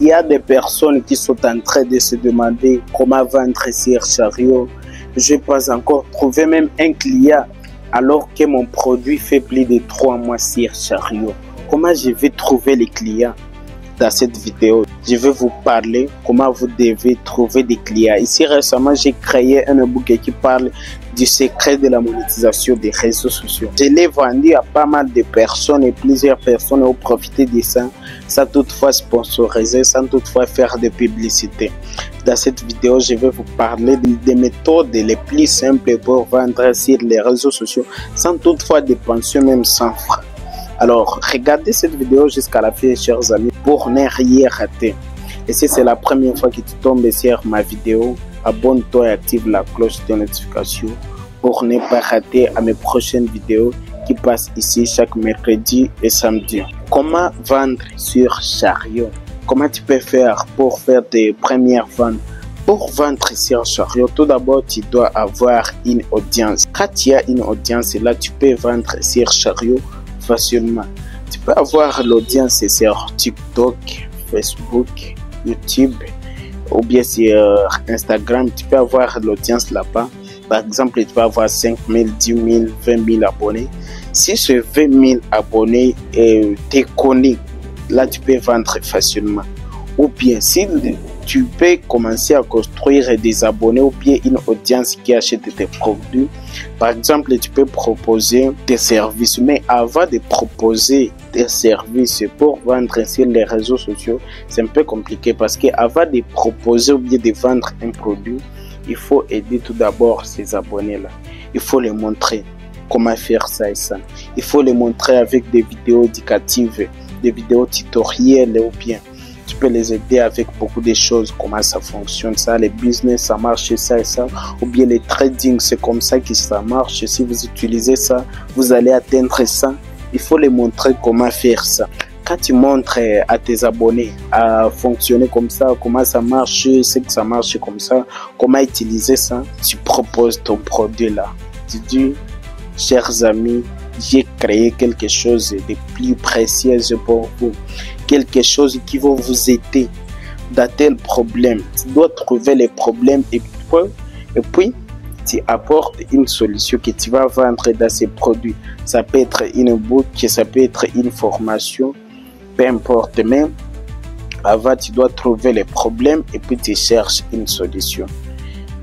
il y a des personnes qui sont en train de se demander comment vendre sur Chariot. Je n'ai pas encore trouvé même un client alors que mon produit fait plus de 3 mois sur Chariot. Comment je vais trouver les clients? Dans cette vidéo, je vais vous parler comment vous devez trouver des clients. Ici récemment, j'ai créé un e-book qui parle du secret de la monétisation des réseaux sociaux. Je l'ai vendu à pas mal de personnes et plusieurs personnes ont profité de ça sans toutefois sponsoriser, sans toutefois faire de publicité. Dans cette vidéo, je vais vous parler des méthodes les plus simples pour vendre sur les réseaux sociaux sans toutefois dépenser même 100 francs. Alors, regardez cette vidéo jusqu'à la fin, chers amis, pour ne rien rater. Et si c'est la première fois que tu tombes sur ma vidéo, abonne-toi et active la cloche de notification pour ne pas rater à mes prochaines vidéos qui passent ici chaque mercredi et samedi. Comment vendre sur Chariot? Comment tu peux faire pour faire tes premières ventes? Pour vendre sur Chariot, tout d'abord, tu dois avoir une audience. Quand tu as une audience, là, tu peux vendre sur Chariot facilement. Tu peux avoir l'audience sur TikTok, Facebook, YouTube ou bien sur Instagram. Tu peux avoir l'audience là-bas. Par exemple, tu peux avoir 5 000, 10 000, 20 000 abonnés. Si ce 20 000 abonnés t'es connu, là tu peux vendre facilement. Ou bien si tu peux commencer à construire des abonnés ou bien une audience qui achète tes produits. Par exemple, tu peux proposer des services. Mais avant de proposer des services pour vendre sur les réseaux sociaux, c'est un peu compliqué parce qu'avant de proposer ou bien de vendre un produit, il faut aider tout d'abord ces abonnés-là. Il faut les montrer comment faire ça et ça. Il faut les montrer avec des vidéos éducatives, des vidéos tutoriels ou bien tu peux les aider avec beaucoup de choses, comment ça fonctionne, ça, les business, ça marche, ça et ça, ou bien les trading, c'est comme ça que ça marche. Si vous utilisez ça, vous allez atteindre ça. Il faut les montrer comment faire ça. Quand tu montres à tes abonnés à fonctionner comme ça, comment ça marche, c'est que ça marche comme ça, comment utiliser ça, tu proposes ton produit là. Tu dis, chers amis, j'ai créé quelque chose de plus précieux pour vous. Quelque chose qui va vous aider dans tel problème. Tu dois trouver les problèmes et puis tu apportes une solution que tu vas vendre dans ces produits. Ça peut être une book, ça peut être une formation, peu importe. Même avant, tu dois trouver les problèmes et puis tu cherches une solution.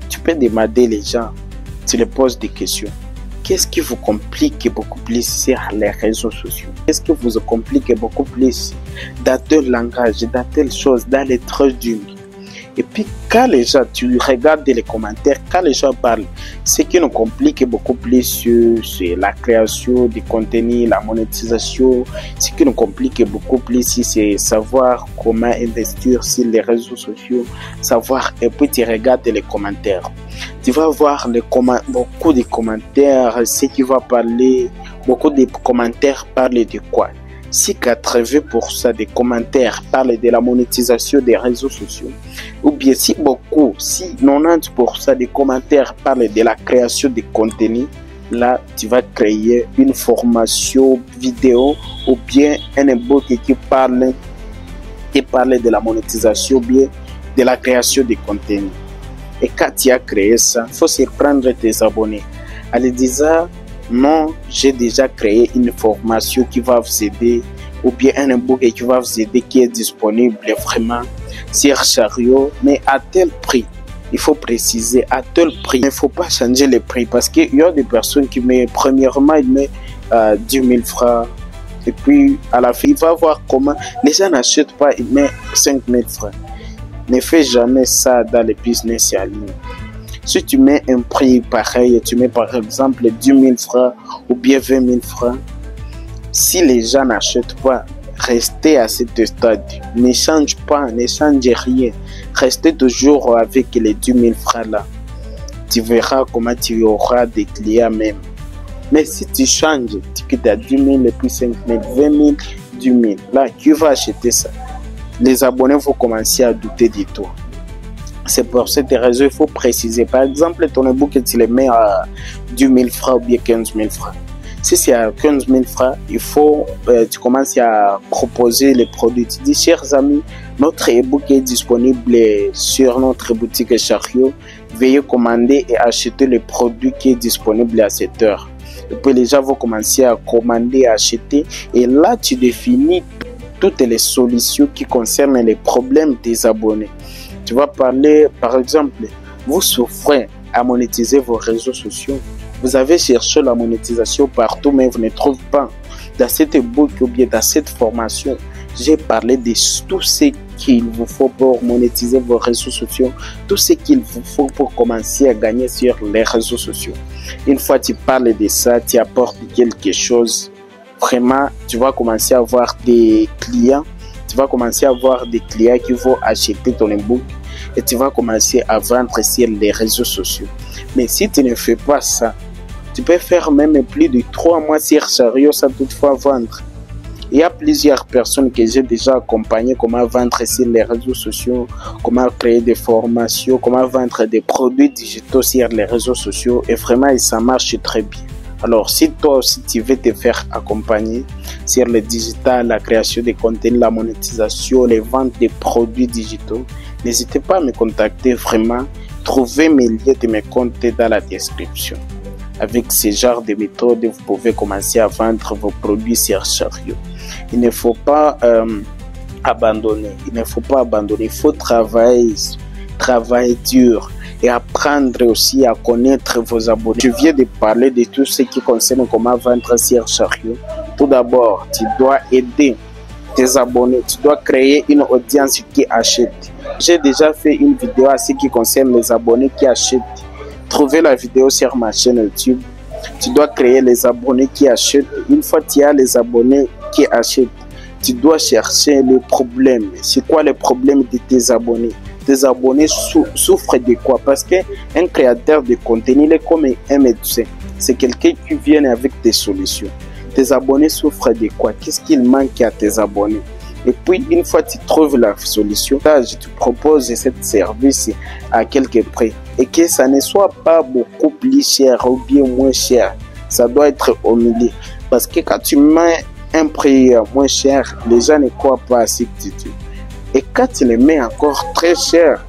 Tu peux demander les gens, tu les poses des questions. Qu'est-ce qui vous complique beaucoup plus sur les réseaux sociaux? Qu'est-ce qui vous complique beaucoup plus dans tel langage, dans telle chose, dans les trading? Et puis, quand les gens, tu regardes les commentaires, quand les gens parlent, ce qui nous complique beaucoup plus, c'est la création du contenu, la monétisation. Ce qui nous complique beaucoup plus, c'est savoir comment investir sur les réseaux sociaux, savoir, et puis tu regardes les commentaires. Tu vas voir beaucoup de commentaires, ce qui va parler, beaucoup de commentaires parlent de quoi? Si 80% des commentaires parlent de la monétisation des réseaux sociaux, ou bien si 90% des commentaires parlent de la création de contenu, là tu vas créer une formation vidéo ou bien un e-book qui parle de la monétisation ou bien de la création de contenu. Et quand tu as créé ça, il faut surprendre tes abonnés en les disant non, j'ai déjà créé une formation qui va vous aider ou bien un e-book qui va vous aider qui est disponible vraiment sur Chariot, mais à tel prix. Il faut préciser à tel prix. Il ne faut pas changer les prix parce qu'il y a des personnes qui mettent, premièrement, ils mettent 10 000 francs et puis à la fin, il va voir comment les gens n'achètent pas, ils mettent 5 000 francs. Ne fais jamais ça dans les business en ligne. Si tu mets un prix pareil, tu mets par exemple 10 000 francs ou bien 20 000 francs, si les gens n'achètent pas, restez à ce stade. Ne change pas, ne change rien. Restez toujours avec les 10 000 francs là. Tu verras comment tu auras des clients même. Mais si tu changes, tu quittes à 10 000 et puis 5 000, 20 000, 10 000, là, qui va acheter ça? Les abonnés vont commencer à douter de toi. C'est pour cette raison il faut préciser. Par exemple, ton e-book, tu le mets à 10 000 francs ou bien 15 000 francs. Si c'est à 15 000 francs, il faut, tu commences à proposer les produits. Tu dis, chers amis, Notre ebook est disponible sur notre boutique Chariot. Veuillez commander et acheter le produit qui est disponible à cette heure. Et puis les gens vont commencer à commander, à acheter. Et là, tu définis toutes les solutions qui concernent les problèmes des abonnés. Tu vas parler, par exemple, vous souffrez à monétiser vos réseaux sociaux. Vous avez cherché la monétisation partout, mais vous ne trouvez pas. Dans cette ebook ou bien dans cette formation, j'ai parlé de tout ce qu'il vous faut pour monétiser vos réseaux sociaux, tout ce qu'il vous faut pour commencer à gagner sur les réseaux sociaux. Une fois que tu parles de ça, tu apportes quelque chose, vraiment, tu vas commencer à avoir des clients. Tu vas commencer à avoir des clients qui vont acheter ton ebook et tu vas commencer à vendre sur les réseaux sociaux. Mais si tu ne fais pas ça, tu peux faire même plus de 3 mois sur Chariot sans toutefois vendre. Il y a plusieurs personnes que j'ai déjà accompagnées, comment vendre sur les réseaux sociaux, comment créer des formations, comment vendre des produits digitaux sur les réseaux sociaux et vraiment ça marche très bien. Alors si toi aussi tu veux te faire accompagner sur le digital, la création de contenu, la monétisation, les ventes des produits digitaux, n'hésitez pas à me contacter vraiment. Trouvez mes liens de mes comptes dans la description. Avec ce genre de méthode, vous pouvez commencer à vendre vos produits sur Chariot. Il ne faut pas abandonner. Il faut travailler dur et apprendre aussi à connaître vos abonnés. Je viens de parler de tout ce qui concerne comment vendre sur Chariot. Tout d'abord, tu dois aider tes abonnés. Tu dois créer une audience qui achète. J'ai déjà fait une vidéo à ce qui concerne les abonnés qui achètent. Trouvez la vidéo sur ma chaîne YouTube. Tu dois créer les abonnés qui achètent. Une fois que tu as les abonnés qui achètent, tu dois chercher le problème. C'est quoi le problème de tes abonnés? Tes abonnés souffrent de quoi? Parce qu'un créateur de contenu, il est comme un médecin. C'est quelqu'un qui vient avec des solutions. Tes abonnés souffrent de quoi? Qu'est-ce qu'il manque à tes abonnés? Et puis, une fois que tu trouves la solution, je te propose ce service à quelques prix. Et que ça ne soit pas beaucoup plus cher ou bien moins cher. Ça doit être au milieu. Parce que quand tu mets un prix moins cher, les gens ne croient pas à ce que tu dis. Et quand tu les mets encore très cher,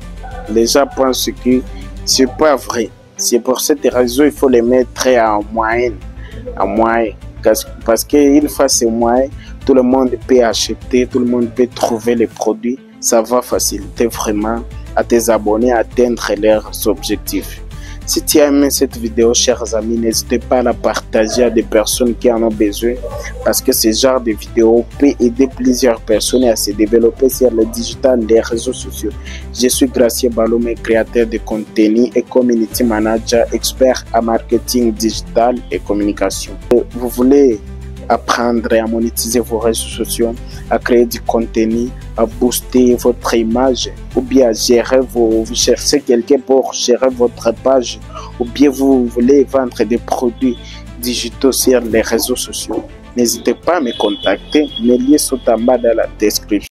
les gens pensent que ce n'est pas vrai. C'est pour cette raison qu'il faut les mettre en moyenne. Parce qu'une fois c'est moyen, tout le monde peut acheter, tout le monde peut trouver les produits. Ça va faciliter vraiment à tes abonnés à atteindre leurs objectifs. Si tu as aimé cette vidéo, chers amis, n'hésitez pas à la partager à des personnes qui en ont besoin. Parce que ce genre de vidéo peut aider plusieurs personnes à se développer sur le digital, les réseaux sociaux. Je suis Gracieux Balomé, créateur de contenu et community manager, expert en marketing digital et communication. Vous voulez apprendre à monétiser vos réseaux sociaux, à créer du contenu, à booster votre image, ou bien à gérer vous cherchez quelqu'un pour gérer votre page, ou bien vous voulez vendre des produits digitaux sur les réseaux sociaux, n'hésitez pas à me contacter. Mes liens sont en bas dans la description.